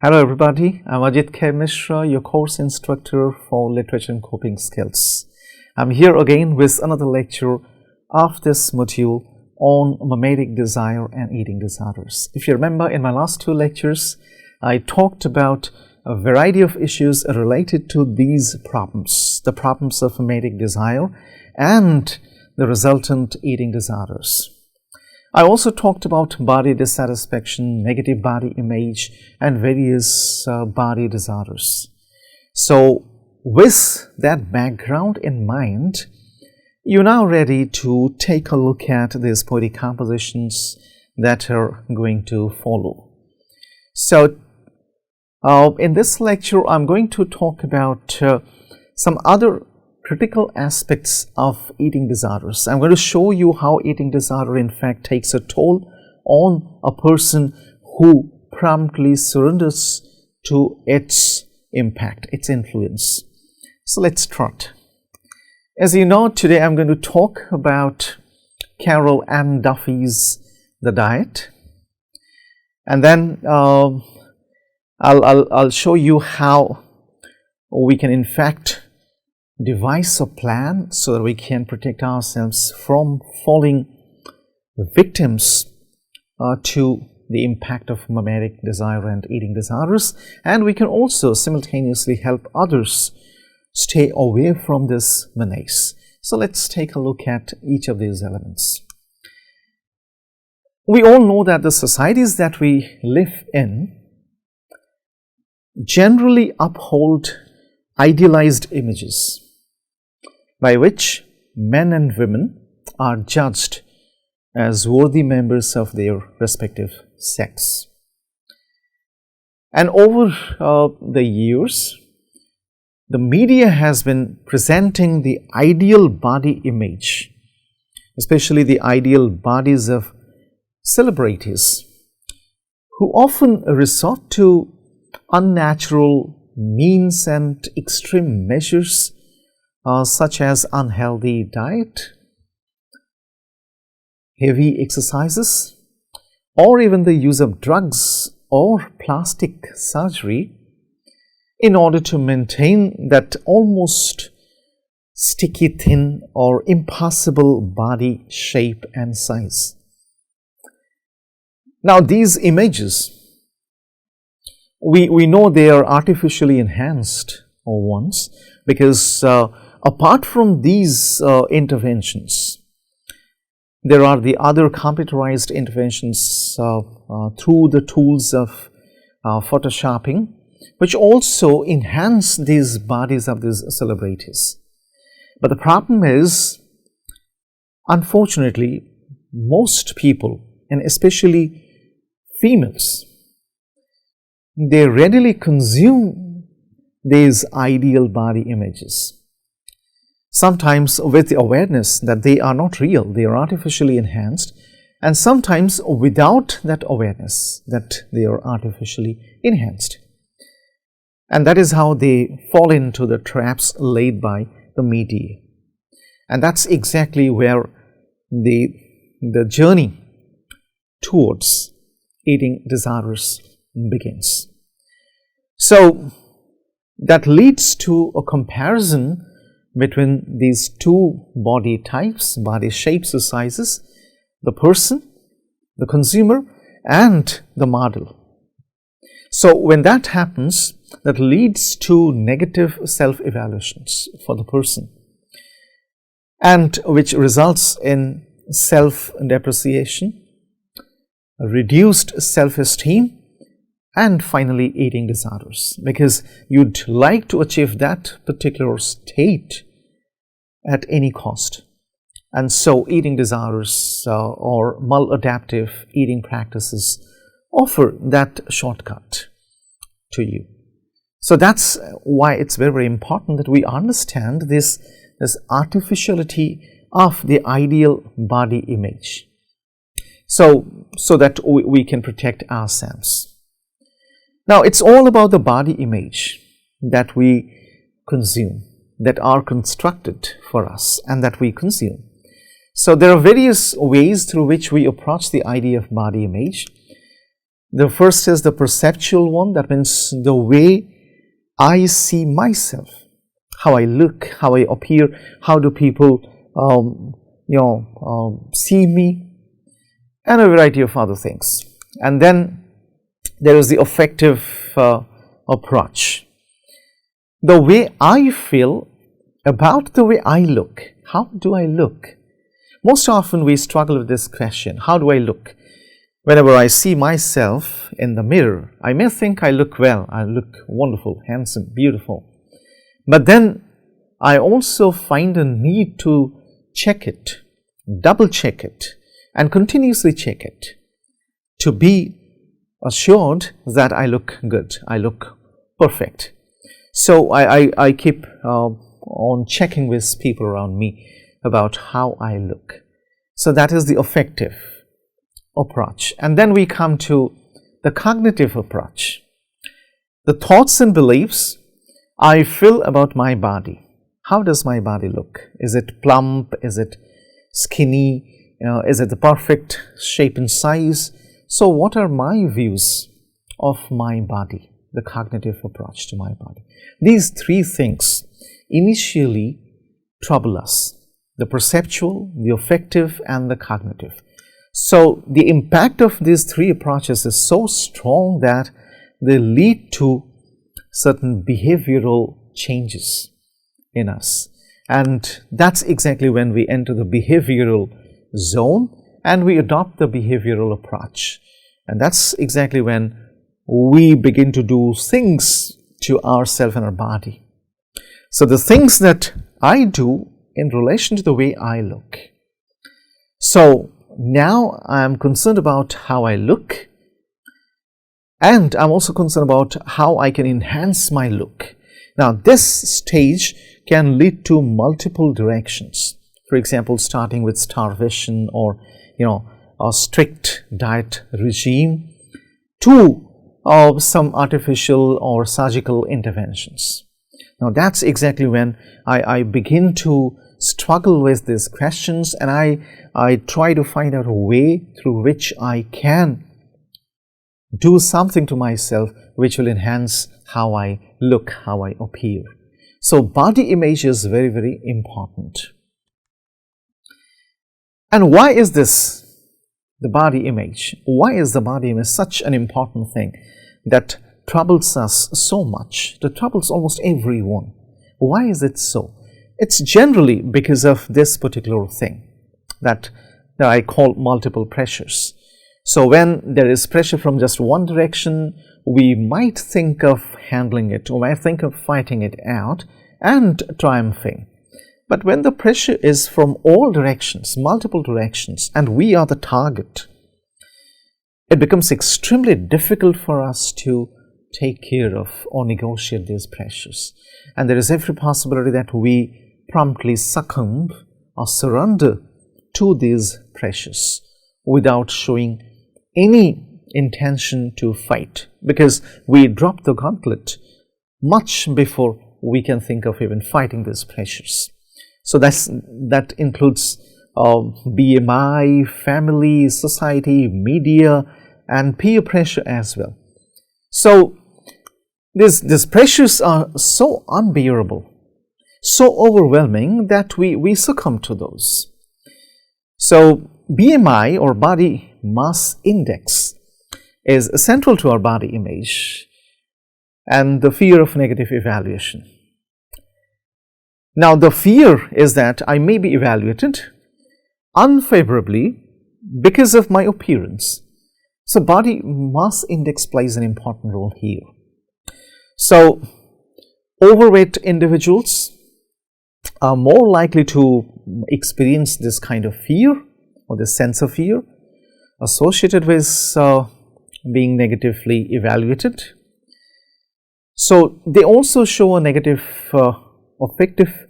Hello everybody, I'm Ajit K. Mishra, your course instructor for Literature and Coping Skills. I'm here again with another lecture of this module on mimetic desire and eating disorders. If you remember, in my last two lectures, I talked about a variety of issues related to these problems, the problems of mimetic desire and the resultant eating disorders. I also talked about body dissatisfaction, negative body image, and various body disorders. So, with that background in mind, you're now ready to take a look at these poetic compositions that are going to follow. So, in this lecture, I'm going to talk about some other critical aspects of eating disorders. I'm going to show you how eating disorder in fact takes a toll on a person who promptly surrenders to its impact, its influence. So let's start. As you know, today I'm going to talk about Carol Ann Duffy's The Diet, and then I'll show you how we can in fact devise a plan so that we can protect ourselves from falling victims to the impact of mimetic desire and eating disorders, and we can also simultaneously help others stay away from this menace. So let's take a look at each of these elements. We all know that the societies that we live in generally uphold idealized images by which men and women are judged as worthy members of their respective sex. And over the years, the media has been presenting the ideal body image, especially the ideal bodies of celebrities, who often resort to unnatural means and extreme measures such as unhealthy diet, heavy exercises, or even the use of drugs or plastic surgery in order to maintain that almost sticky thin or impossible body shape and size. Now these images, we know they are artificially enhanced ones, because apart from these interventions, there are the other computerized interventions through the tools of photoshopping, which also enhance these bodies of these celebrities. But the problem is, unfortunately, most people, and especially females, they readily consume these ideal body images, sometimes with the awareness that they are not real, they are artificially enhanced, and sometimes without that awareness that they are artificially enhanced. And that is how they fall into the traps laid by the media. And that's exactly where the journey towards eating disorders begins. So that leads to a comparison between these two body types, body shapes or sizes, the person, the consumer, and the model. So when that happens, that leads to negative self-evaluations for the person, and which results in self-depreciation, reduced self-esteem, and finally eating disorders, because you'd like to achieve that particular state at any cost. And so eating disorders or maladaptive eating practices offer that shortcut to you. So that's why it's very, very important that we understand this artificiality of the ideal body image, so that we can protect ourselves. Now, it's all about the body image that we consume, that are constructed for us and that we consume. So there are various ways through which we approach the idea of body image. The first is the perceptual one, that means the way I see myself, how I look, how I appear, how do people see me, and a variety of other things. And then there is the affective approach. The way I feel about the way I look. How do I look? Most often we struggle with this question, how do I look? Whenever I see myself in the mirror, I may think I look well, I look wonderful, handsome, beautiful. But then I also find a need to check it, double check it, and continuously check it to be assured that I look good, I look perfect. So I keep on checking with people around me about how I look. So that is the affective approach. And then we come to the cognitive approach. The thoughts and beliefs I feel about my body. How does my body look? Is it plump? Is it skinny? Is it the perfect shape and size? So what are my views of my body? The cognitive approach to my body. These three things initially trouble us: the perceptual, the affective, and the cognitive. So the impact of these three approaches is so strong that they lead to certain behavioral changes in us, and that's exactly when we enter the behavioral zone and we adopt the behavioral approach, and that's exactly when we begin to do things to ourselves and our body. So the things that I do in relation to the way I look. So now I am concerned about how I look, and I'm also concerned about how I can enhance my look. Now this stage can lead to multiple directions. For example, starting with starvation or a strict diet regime to some artificial or surgical interventions. Now that's exactly when I begin to struggle with these questions, and I try to find out a way through which I can do something to myself which will enhance how I look, how I appear. So body image is very, very important. And why is this, the body image? Why is the body image such an important thing that troubles us so much, that troubles almost everyone? Why is it so? It's generally because of this particular thing that I call multiple pressures. So when there is pressure from just one direction, we might think of handling it, or might think of fighting it out and triumphing. But when the pressure is from all directions, multiple directions, and we are the target, it becomes extremely difficult for us to take care of or negotiate these pressures. And there is every possibility that we promptly succumb or surrender to these pressures without showing any intention to fight, because we drop the gauntlet much before we can think of even fighting these pressures. So that includes BMI, family, society, media, and peer pressure as well. So these pressures are so unbearable, so overwhelming that we succumb to those. So BMI, or body mass index, is central to our body image and the fear of negative evaluation. Now the fear is that I may be evaluated unfavorably because of my appearance. So body mass index plays an important role here. So overweight individuals are more likely to experience this kind of fear, or this sense of fear associated with being negatively evaluated. So they also show a negative affective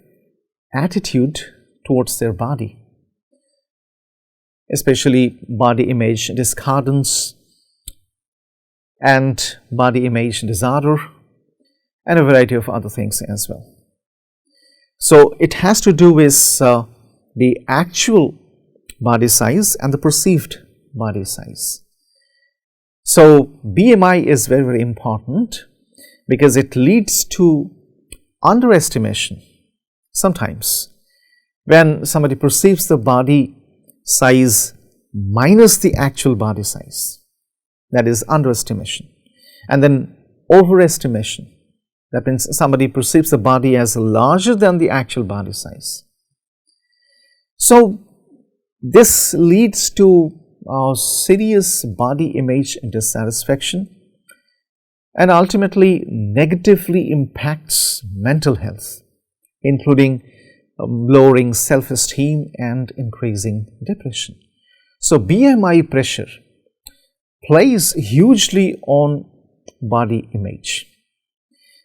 attitude towards their body, especially body image discordance and body image disorder, and a variety of other things as well. So it has to do with the actual body size and the perceived body size. So BMI is very, very important because it leads to underestimation sometimes when somebody perceives the body size minus the actual body size, that is underestimation, and then overestimation, that means somebody perceives the body as larger than the actual body size. So this leads to serious body image dissatisfaction and ultimately negatively impacts mental health, including lowering self-esteem and increasing depression. So BMI pressure plays hugely on body image.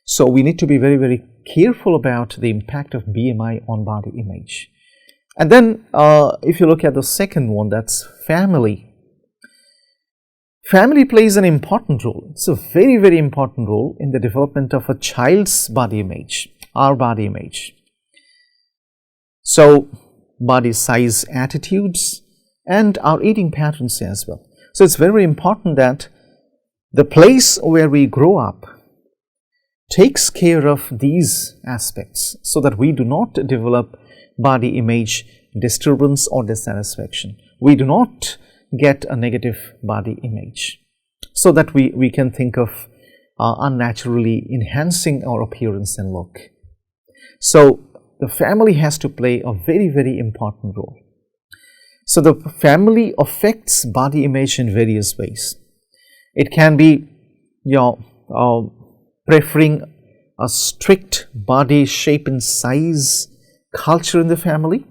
So we need to be very, very careful about the impact of BMI on body image. And then if you look at the second one, that's family. Family plays an important role. It's a very, very important role in the development of a child's body image, our body image. So body size attitudes and our eating patterns as well. So it's very important that the place where we grow up takes care of these aspects so that we do not develop body image disturbance or dissatisfaction. We do not get a negative body image, so that we can think of unnaturally enhancing our appearance and look. So the family has to play a very, very important role. So the family affects body image in various ways. It can be preferring a strict body shape and size culture in the family,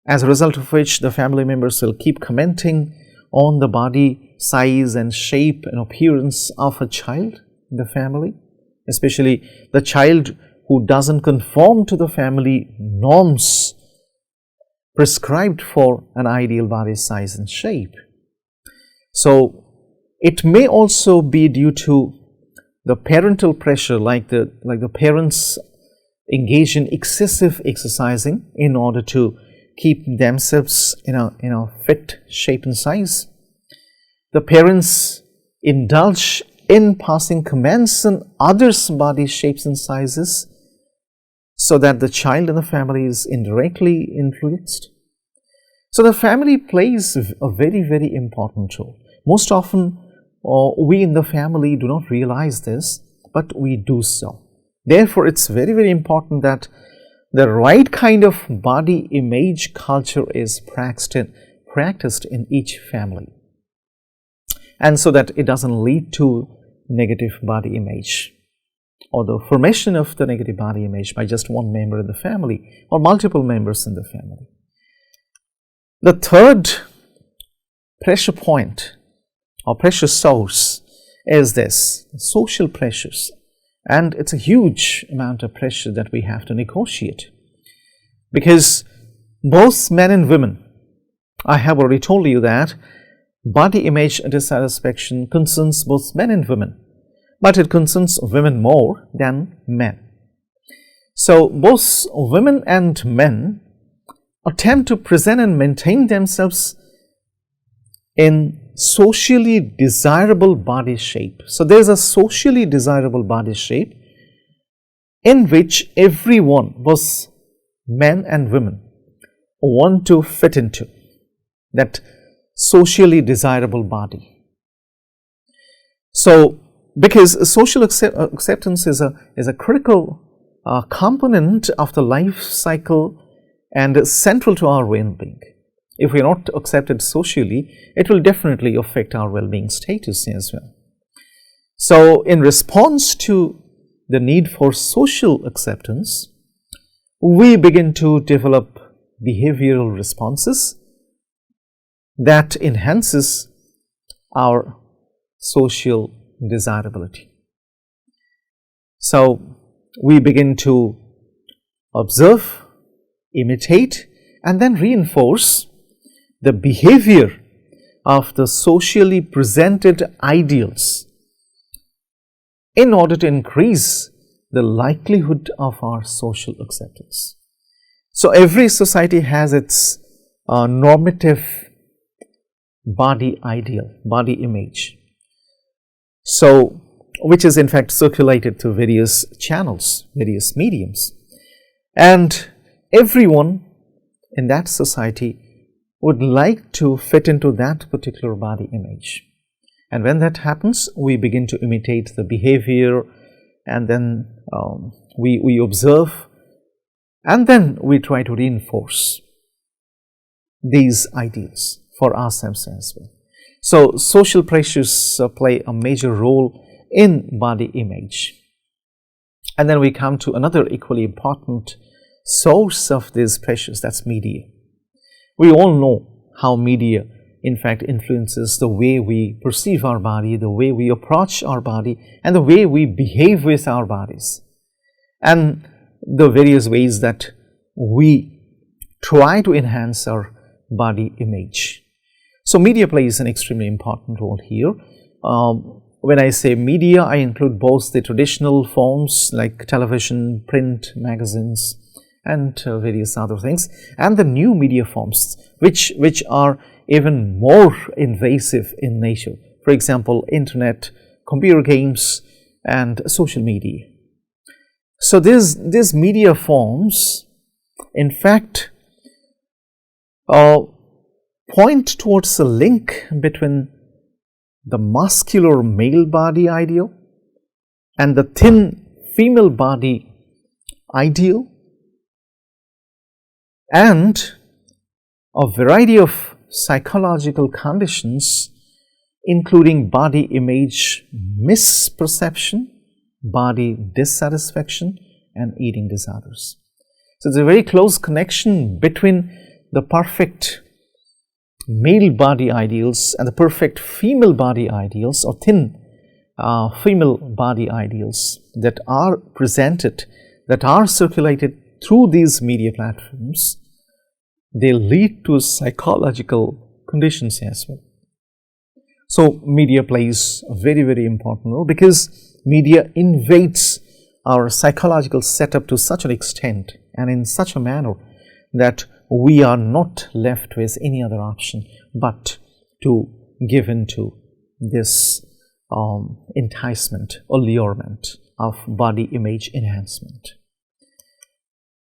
as a result of which the family members will keep commenting on the body size and shape and appearance of a child in the family, especially the child who doesn't conform to the family norms prescribed for an ideal body size and shape. So it may also be due to the parental pressure, like the parents engage in excessive exercising in order to keep themselves in a fit shape and size. The parents indulge in passing comments on others' body shapes and sizes, so that the child in the family is indirectly influenced. So the family plays a very, very important role. Most often we in the family do not realize this, but we do so. Therefore, it's very, very important that the right kind of body image culture is practiced in each family, and so that it doesn't lead to negative body image or the formation of the negative body image by just one member in the family or multiple members in the family. The third pressure point or pressure source is this: social pressures. And it's a huge amount of pressure that we have to negotiate, because both men and women, I have already told you that body image dissatisfaction concerns both men and women, but it concerns women more than men. So both women and men attempt to present and maintain themselves in socially desirable body shape. So there is a socially desirable body shape in which everyone, both men and women, want to fit into, that socially desirable body. So because social acceptance is a critical component of the life cycle and central to our well-being. If we are not accepted socially, it will definitely affect our well-being status as well. So in response to the need for social acceptance, we begin to develop behavioral responses that enhances our social desirability. So we begin to observe, imitate, and then reinforce the behavior of the socially presented ideals in order to increase the likelihood of our social acceptance. So every society has its normative body ideal, body image. So, which is in fact circulated through various channels, various mediums. And everyone in that society would like to fit into that particular body image. And when that happens, we begin to imitate the behavior, and then we observe, and then we try to reinforce these ideals for ourselves as well. So, social pressures play a major role in body image. And then we come to another equally important source of these pressures, that's media. We all know how media in fact influences the way we perceive our body, the way we approach our body, and the way we behave with our bodies, and the various ways that we try to enhance our body image. So media plays an extremely important role here. When I say media, I include both the traditional forms like television, print, magazines, and various other things, and the new media forms which are even more invasive in nature. For example, internet, computer games, and social media. So these media forms in fact point towards a link between the muscular male body ideal and the thin female body ideal, and a variety of psychological conditions including body image misperception, body dissatisfaction, and eating disorders. So there is a very close connection between the perfect male body ideals and the perfect female body ideals, or thin female body ideals that are presented, that are circulated through these media platforms. They lead to psychological conditions as well. So media plays a very, very important role, because media invades our psychological setup to such an extent and in such a manner that we are not left with any other option but to give into this enticement, allurement of body image enhancement.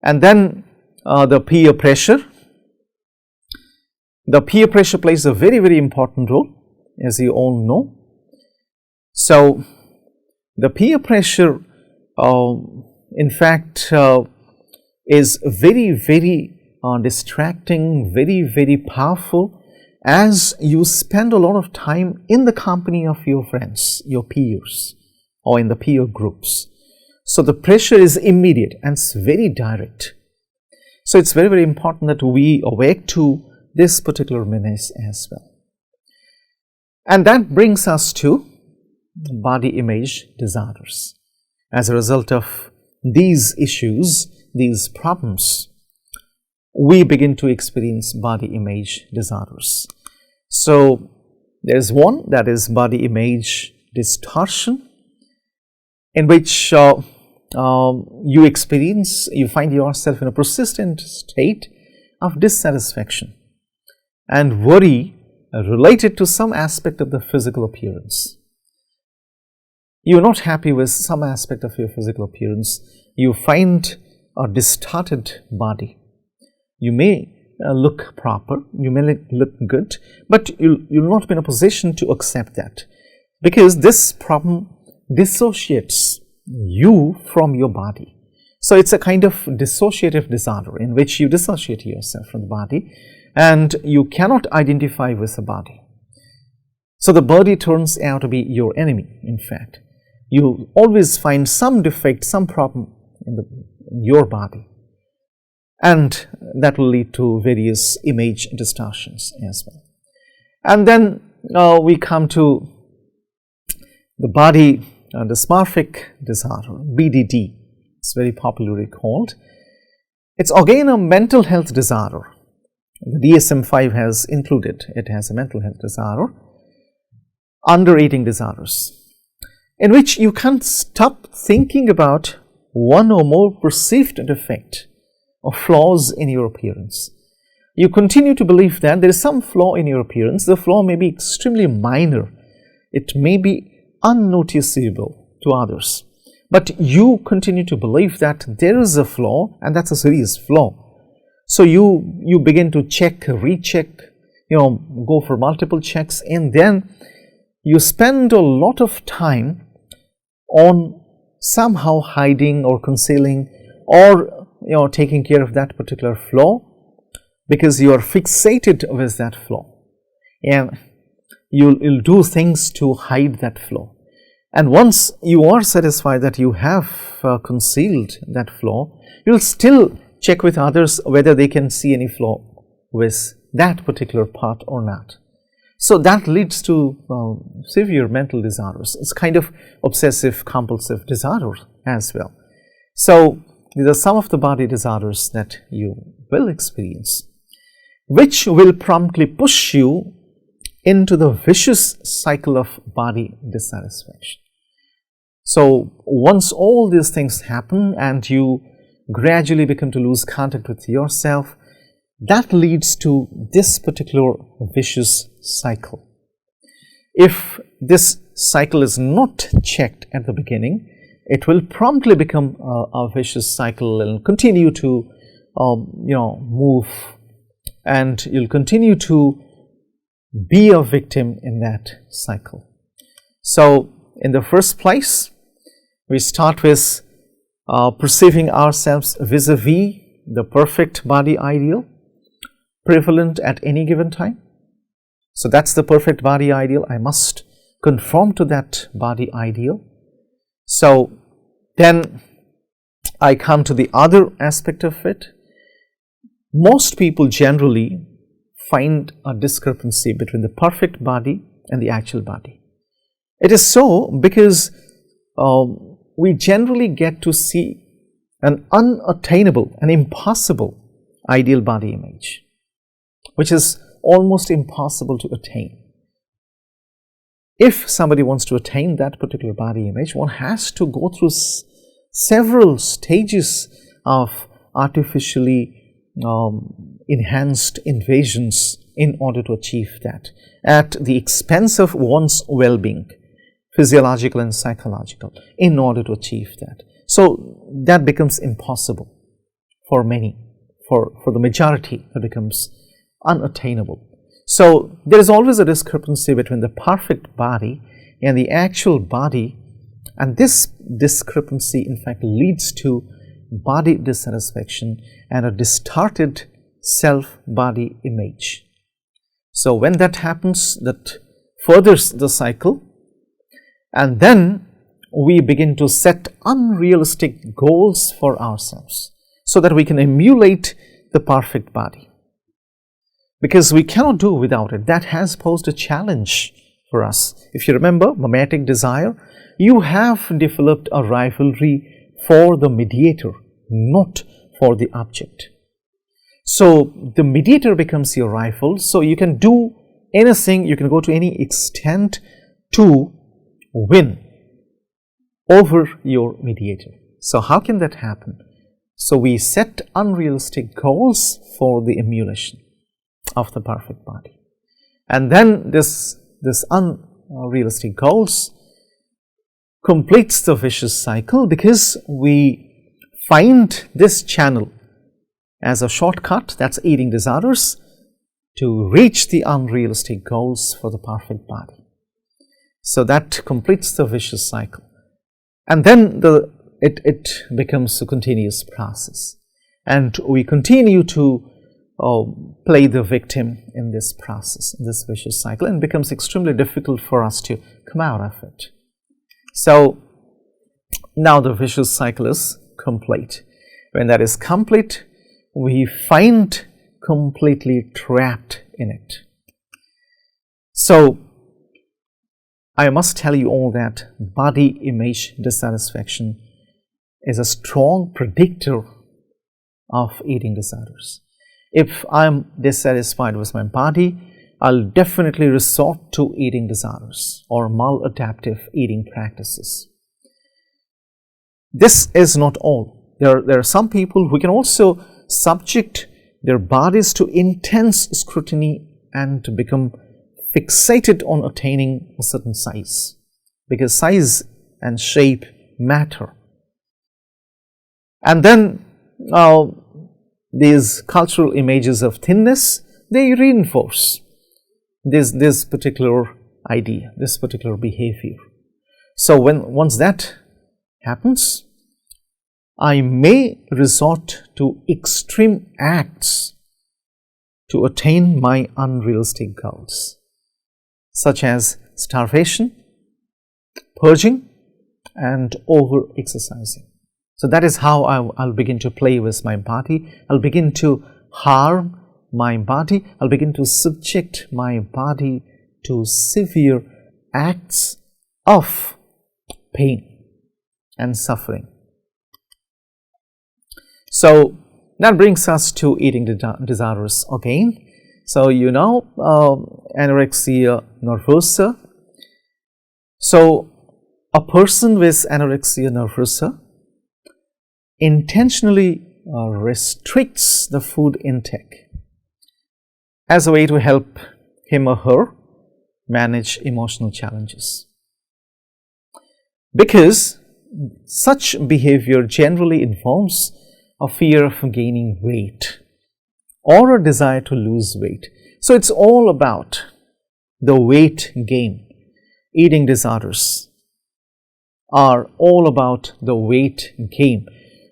And then the peer pressure. The peer pressure plays a very, very important role, as you all know. So the peer pressure in fact is very, very distracting, very, very powerful, as you spend a lot of time in the company of your friends, your peers, or in the peer groups. So the pressure is immediate and it's very direct. So it's very, very important that we awake to this particular menace as well. And that brings us to body image disorders. As a result of these issues, these problems, we begin to experience body image disorders. So there is one, that is body image distortion, in which you find yourself in a persistent state of dissatisfaction and worry related to some aspect of the physical appearance. You are not happy with some aspect of your physical appearance. You find a distorted body. You may look proper, you may look good, but you'll not be in a position to accept that, because this problem dissociates you from your body. So it's a kind of dissociative disorder in which you dissociate yourself from the body and you cannot identify with the body. So the body turns out to be your enemy. In fact, you always find some defect, some problem in your body, and that will lead to various image distortions as well. And then we come to the body dysmorphic disorder, BDD. It's very popularly called. It's again a mental health disorder. The DSM-5 has included it as a mental health disorder under eating disorders, in which you can't stop thinking about one or more perceived defect or flaws in your appearance. You continue to believe that there is some flaw in your appearance. The flaw may be extremely minor. It may be unnoticeable to others. But you continue to believe that there is a flaw, and that's a serious flaw. So you begin to check, recheck, go for multiple checks, and then you spend a lot of time on somehow hiding or concealing or taking care of that particular flaw, because you are fixated with that flaw, and you'll do things to hide that flaw. And once you are satisfied that you have concealed that flaw, you'll still check with others whether they can see any flaw with that particular part or not. So that leads to severe mental disorders. It's kind of obsessive compulsive disorder as well. So these are some of the body disorders that you will experience, which will promptly push you into the vicious cycle of body dissatisfaction. So once all these things happen and you gradually begin to lose contact with yourself, that leads to this particular vicious cycle. If this cycle is not checked at the beginning, it will promptly become a vicious cycle and continue to move, and you'll continue to be a victim in that cycle. So in the first place, we start with perceiving ourselves vis-a-vis the perfect body ideal prevalent at any given time. So that's the perfect body ideal. I must conform to that body ideal. So then I come to the other aspect of it. Most people generally find a discrepancy between the perfect body and the actual body. It is so because we generally get to see an unattainable, an impossible ideal body image, which is almost impossible to attain. If somebody wants to attain that particular body image, one has to go through several stages of artificially enhanced invasions in order to achieve that, at the expense of one's well-being, physiological and psychological, in order to achieve that. So that becomes impossible for many, for the majority it becomes unattainable. So there is always a discrepancy between the perfect body and the actual body, and this discrepancy in fact leads to body dissatisfaction and a distorted self-body image. So when that happens, that furthers the cycle, and then we begin to set unrealistic goals for ourselves so that we can emulate the perfect body, because we cannot do without it. That has posed a challenge for us. If you remember mimetic desire, you have developed a rivalry for the mediator, not for the object. So the mediator becomes your rival, so you can do anything, you can go to any extent to win over your mediator. So how can that happen? So we set unrealistic goals for the emulation of the perfect body, and then this unrealistic goals completes the vicious cycle, because we find this channel as a shortcut, that's eating disorders, to reach the unrealistic goals for the perfect body. So that completes the vicious cycle, and then it becomes a continuous process, and we continue to play the victim in this process, in this vicious cycle, and it becomes extremely difficult for us to come out of it. So now the vicious cycle is complete. When that is complete, we find completely trapped in it. So I must tell you all that body image dissatisfaction is a strong predictor of eating disorders. If I'm dissatisfied with my body, I'll definitely resort to eating disorders or maladaptive eating practices. This is not all. There are some people who can also subject their bodies to intense scrutiny and to become fixated on attaining a certain size, because size and shape matter. And then these cultural images of thinness, they reinforce this particular idea, this particular behavior. So once that happens, I may resort to extreme acts to attain my unrealistic goals, such as starvation, purging, and over-exercising. So that is how I'll begin to play with my body. I'll begin to harm my body. I'll begin to subject my body to severe acts of pain and suffering. So that brings us to eating disorders again. So you know, anorexia nervosa. So a person with anorexia nervosa intentionally restricts the food intake as a way to help him or her manage emotional challenges, because such behavior generally involves a fear of gaining weight or a desire to lose weight. So it's all about the weight gain. Eating disorders are all about the weight gain.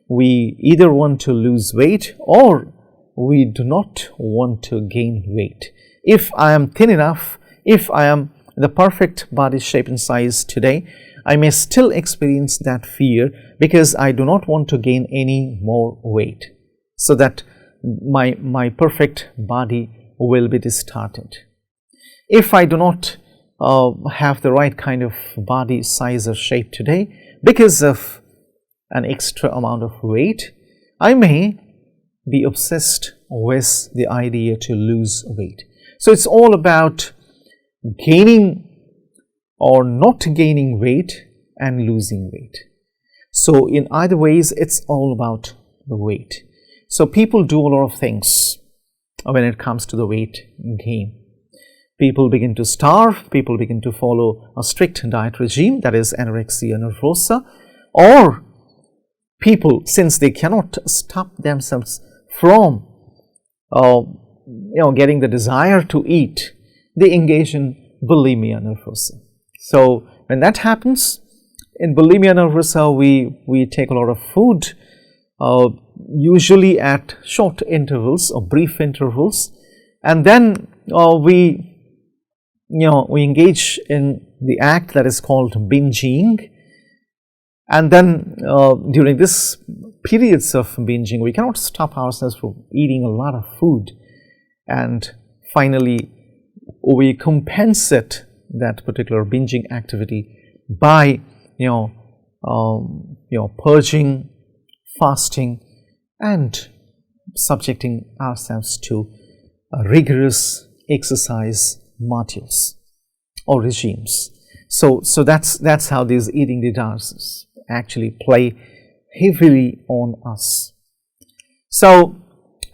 We either want to lose weight or we do not want to gain weight. If I am thin enough, if I am the perfect body shape and size today, I may still experience that fear because I do not want to gain any more weight, so that my perfect body will be distorted. If I do not have the right kind of body size or shape today because of an extra amount of weight, I may be obsessed with the idea to lose weight. So it's all about gaining or not gaining weight and losing weight. So in either ways, it's all about the weight. So people do a lot of things when it comes to the weight gain. People begin to starve, people begin to follow a strict diet regime, that is anorexia nervosa, or people, since they cannot stop themselves from getting the desire to eat, they engage in bulimia nervosa. So when that happens, in bulimia nervosa, we take a lot of food, usually at short intervals or brief intervals, and then we engage in the act that is called binging. And then during this periods of binging, we cannot stop ourselves from eating a lot of food, and finally we compensate that particular binging activity by purging, fasting, and subjecting ourselves to rigorous exercise modules or regimes. So that's how these eating disorders actually play heavily on us. So,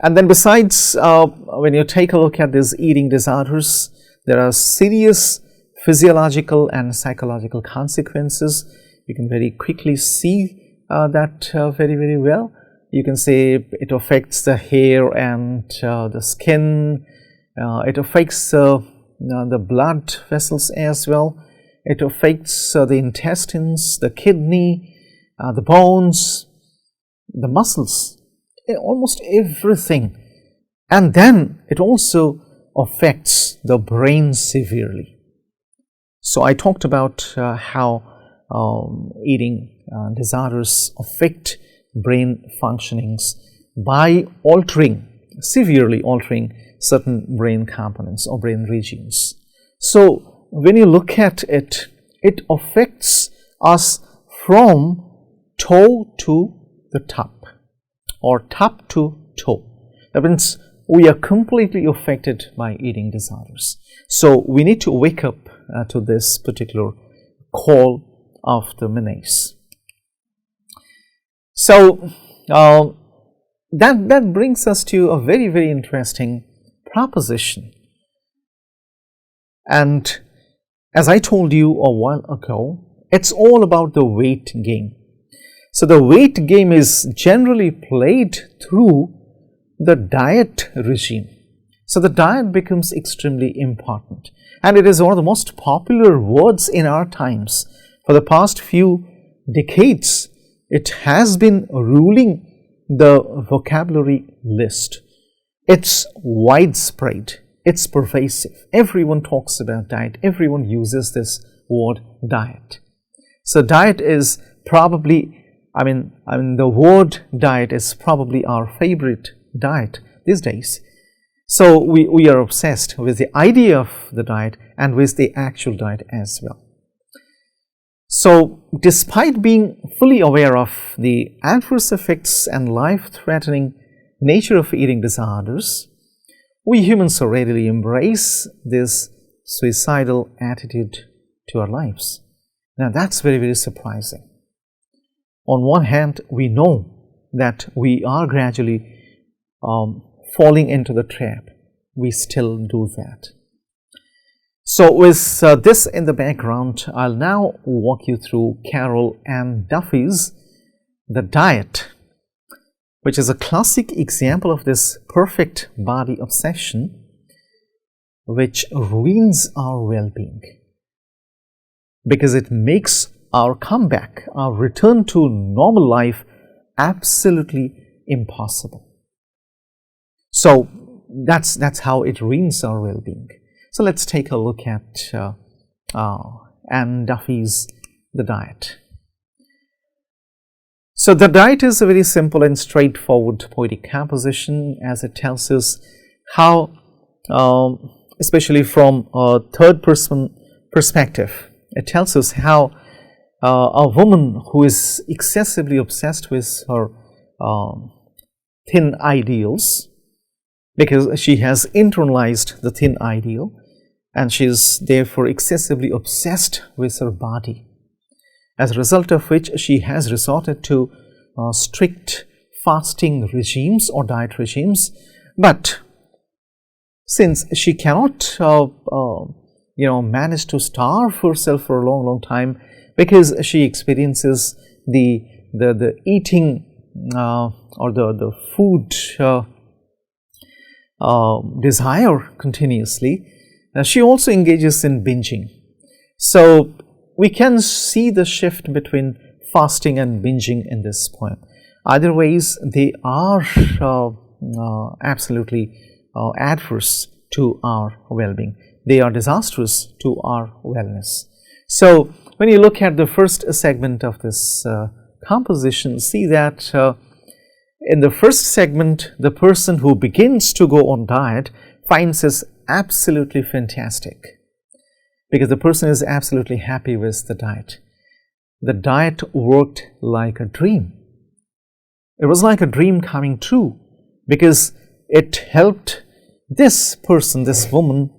and then besides, when you take a look at these eating disorders, there are serious physiological and psychological consequences. You can very quickly see that very, very well. You can say it affects the hair and the skin. It affects the blood vessels as well. It affects the intestines, the kidney, the bones, the muscles, almost everything. And then it also affects the brain severely. So I talked about how eating disorders affect brain functionings by severely altering certain brain components or brain regions. So when you look at it, it affects us from toe to the top, or top to toe. That means we are completely affected by eating disorders. So we need to wake up to this particular call of the menace. So that brings us to a very, very interesting proposition. And as I told you a while ago, it's all about the weight game. So the weight game is generally played through the diet regime. So the diet becomes extremely important, and it is one of the most popular words in our times. For the past few decades, it has been ruling the vocabulary list. It's widespread, it's pervasive. Everyone talks about diet, everyone uses this word diet. So diet is probably, the word diet is probably our favorite diet these days. So we are obsessed with the idea of the diet and with the actual diet as well. So despite being fully aware of the adverse effects and life-threatening nature of eating disorders, we humans so readily embrace this suicidal attitude to our lives. Now that's very, very surprising. On one hand, we know that we are gradually falling into the trap. We still do that. So with this in the background, I'll now walk you through Carol and Duffy's The Diet, which is a classic example of this perfect body obsession which ruins our well-being, because it makes our comeback, our return to normal life, absolutely impossible. So that's how it ruins our well-being. So let's take a look at Anne Duffy's The Diet. So the diet is a very simple and straightforward poetic composition, as it tells us how, especially from a third person perspective, it tells us how a woman who is excessively obsessed with her thin ideals, because she has internalized the thin ideal, and she is therefore excessively obsessed with her body, as a result of which she has resorted to strict fasting regimes or diet regimes. But since she cannot manage to starve herself for a long time, because she experiences the eating or the food desire continuously, she also engages in binging. So we can see the shift between fasting and binging in this poem. Either ways, they are absolutely adverse to our well-being. They are disastrous to our wellness. So when you look at the first segment of this composition, see that in the first segment, the person who begins to go on diet finds this absolutely fantastic, because the person is absolutely happy with the diet. The diet worked like a dream. It was like a dream coming true, because it helped this person, this woman,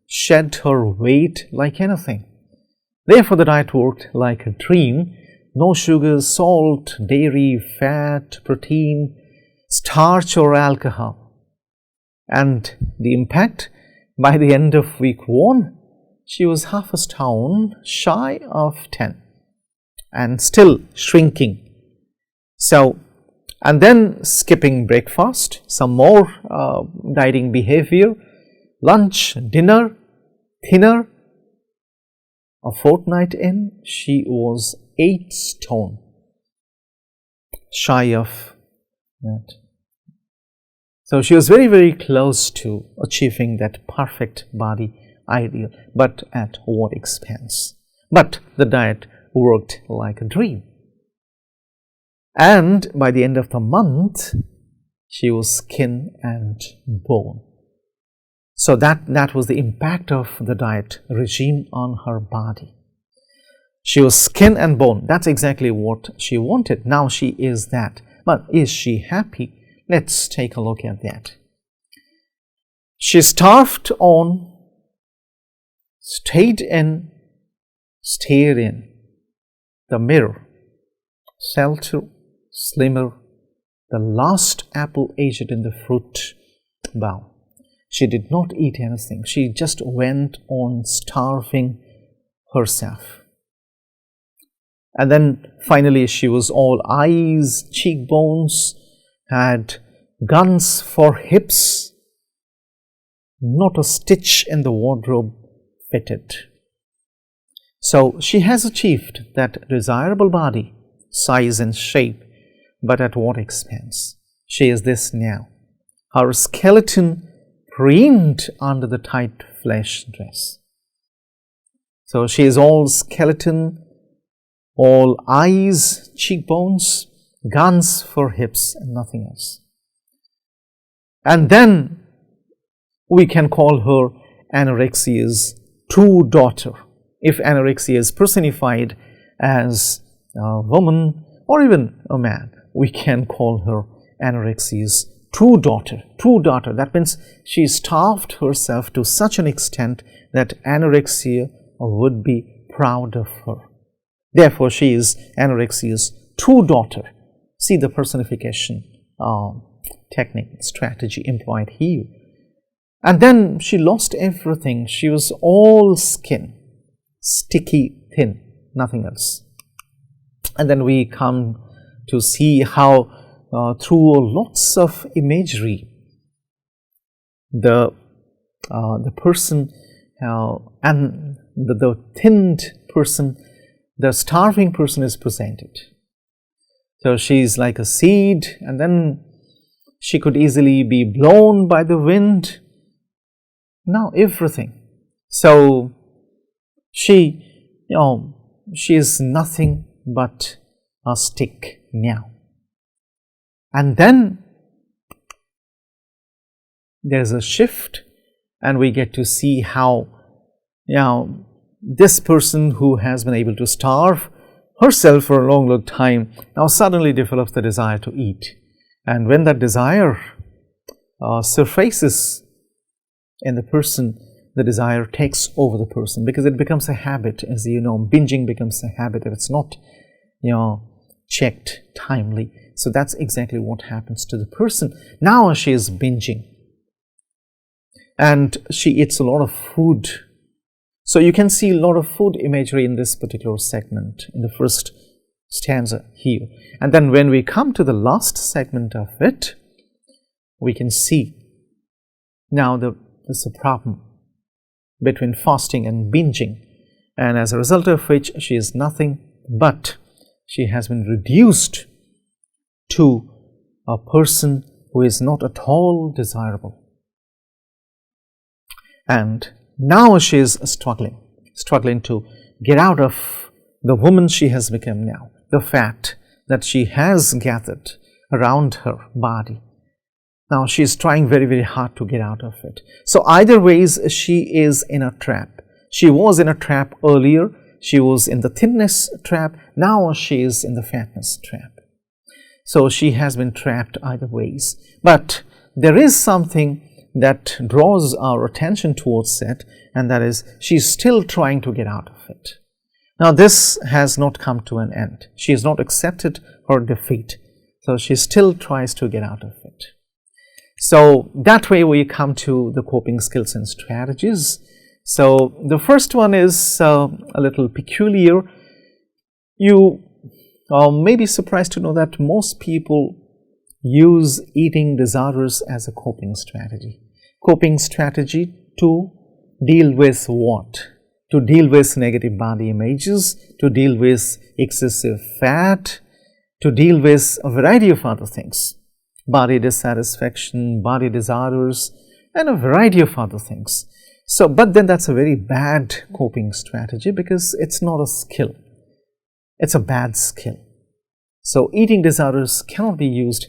shed her weight like anything. Therefore, the diet worked like a dream. No sugar, salt, dairy, fat, protein, starch or alcohol. And the impact, by the end of week 1, she was half a stone shy of 10 and still shrinking. So, and then skipping breakfast, some more dieting behavior, lunch, dinner, thinner. A fortnight in, she was 8 stone shy of that. So she was very, very close to achieving that perfect body ideal, but at what expense? But the diet worked like a dream. And by the end of the month, she was skin and bone. So that was the impact of the diet regime on her body. She was skin and bone. That's exactly what she wanted. Now she is that. But is she happy? Let's take a look at that. She starved on, stayed in, stared in the mirror, shelter, slimmer, the last apple aged in the fruit bowl. She did not eat anything. She just went on starving herself. And then finally she was all eyes, cheekbones, had guns for hips, not a stitch in the wardrobe fitted. So she has achieved that desirable body, size and shape, but at what expense? She is this now. Her skeleton preened under the tight flesh dress. So she is all skeleton, all eyes, cheekbones, guns for hips and nothing else. And then we can call her anorexia's true daughter. If anorexia is personified as a woman or even a man, we can call her anorexia's true daughter. True daughter, that means she starved herself to such an extent that anorexia would be proud of her. Therefore, she is anorexia's true daughter. See the personification technique, strategy employed here. And then she lost everything. She was all skin, sticky, thin, nothing else. And then we come to see how through lots of imagery, the person and the thinned person, the starving person is presented. So she is like a seed, and then she could easily be blown by the wind. Now everything. So she is nothing but a stick now. And then there's a shift, and we get to see how this person who has been able to starve herself for a long time now suddenly develops the desire to eat. And when that desire surfaces in the person, the desire takes over the person, because it becomes a habit. As you know, binging becomes a habit if it's not checked timely. So that's exactly what happens to the person. Now she is binging and she eats a lot of food. So you can see a lot of food imagery in this particular segment, in the first stanza here. And then when we come to the last segment of it, we can see now there's a problem between fasting and binging, and as a result of which she is nothing but she has been reduced to a person who is not at all desirable. And now she is struggling to get out of the woman she has become now, the fat that she has gathered around her body. Now she is trying very, very hard to get out of it. So either ways, she is in a trap. She was in a trap earlier. She was in the thinness trap. Now she is in the fatness trap. So she has been trapped either ways. But there is something that draws our attention towards it, and that is she is still trying to get out of it. Now this has not come to an end. She has not accepted her defeat. So she still tries to get out of it. So that way we come to the coping skills and strategies. So the first one is a little peculiar. You may be surprised to know that most people use eating disorders as a coping strategy. Coping strategy to deal with what? To deal with negative body images, to deal with excessive fat, to deal with a variety of other things. Body dissatisfaction, body disorders, and a variety of other things. So, but then that's a very bad coping strategy, because it's not a skill. It's a bad skill. So eating disorders cannot be used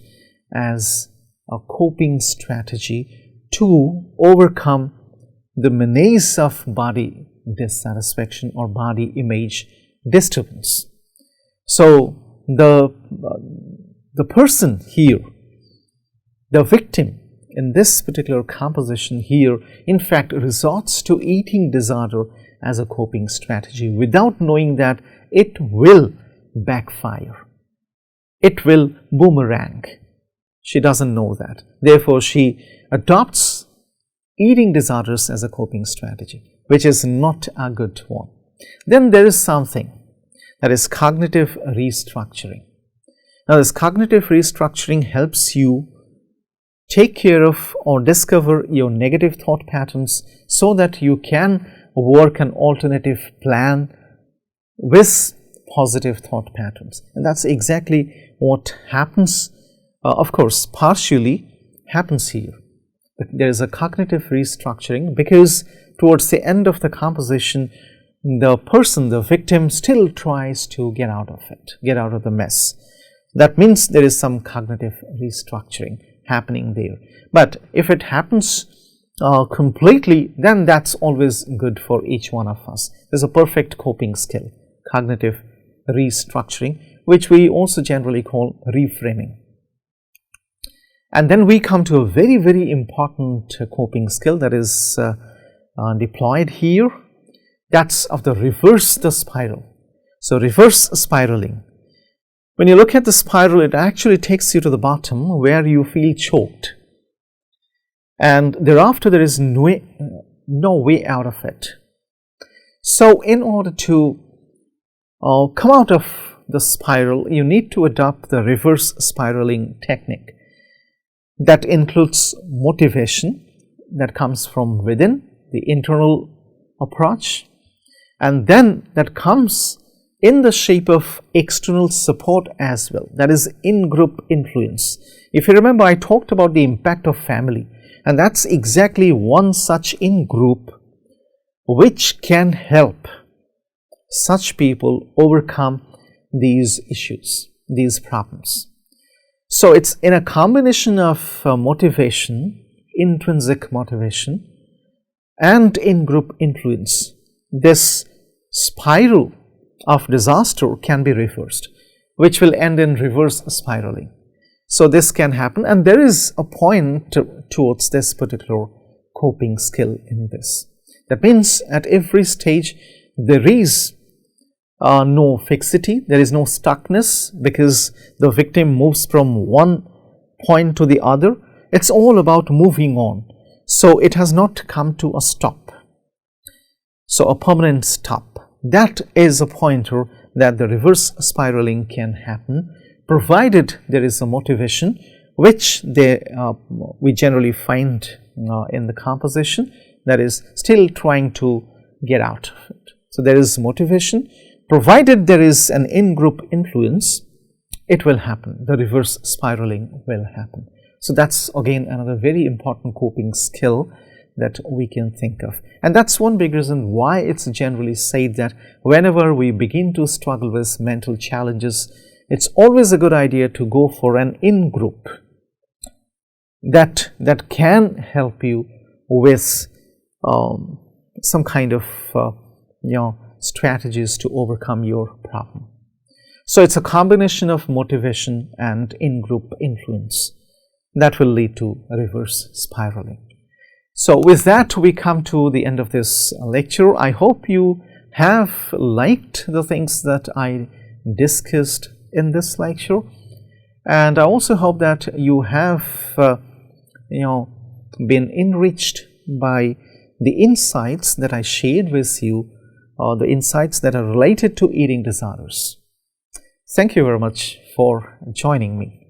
as a coping strategy to overcome the menace of body dissatisfaction or body image disturbance. So the person here, the victim in this particular composition here, in fact resorts to eating disorder as a coping strategy without knowing that it will backfire. It will boomerang. She doesn't know that. Therefore, she adopts eating disorders as a coping strategy, which is not a good one. Then there is something that is cognitive restructuring. Now, this cognitive restructuring helps you take care of or discover your negative thought patterns so that you can work an alternative plan with positive thought patterns. And that's exactly what happens, of course, partially happens here. But there is a cognitive restructuring because towards the end of the composition, the person, the victim, still tries to get out of it, get out of the mess. That means there is some cognitive restructuring happening there. But if it happens completely, then that's always good for each one of us. There's a perfect coping skill, cognitive restructuring, which we also generally call reframing. And then we come to a very, very important coping skill that is deployed here. That's of the reverse the spiral. So, reverse spiraling. When you look at the spiral, it actually takes you to the bottom where you feel choked. And thereafter, there is no way out of it. So, in order to come out of the spiral, you need to adopt the reverse spiraling technique. That includes motivation that comes from within, the internal approach, and then that comes in the shape of external support as well, that is in-group influence. If you remember, I talked about the impact of family, and that's exactly one such in-group which can help such people overcome these issues, these problems. So, it's in a combination of motivation, intrinsic motivation, and in-group influence. This spiral of disaster can be reversed, which will end in reverse spiraling. So, this can happen, and there is a point towards this particular coping skill in this. That means at every stage there is no fixity, there is no stuckness, because the victim moves from one point to the other. It's all about moving on. So, it has not come to a stop. So, a permanent stop. That is a pointer that the reverse spiraling can happen, provided there is a motivation, which we generally find in the composition, that is still trying to get out of it. So, there is motivation, provided there is an in-group influence, it will happen, the reverse spiraling will happen. So, that's again another very important coping skill that we can think of. And that's one big reason why it's generally said that whenever we begin to struggle with mental challenges, it's always a good idea to go for an in-group that can help you with some kind of strategies to overcome your problem. So, it's a combination of motivation and in-group influence that will lead to reverse spiraling. So, with that, we come to the end of this lecture. I hope you have liked the things that I discussed in this lecture, and I also hope that you have been enriched by the insights that I shared with you, or the insights that are related to eating disorders. Thank you very much for joining me.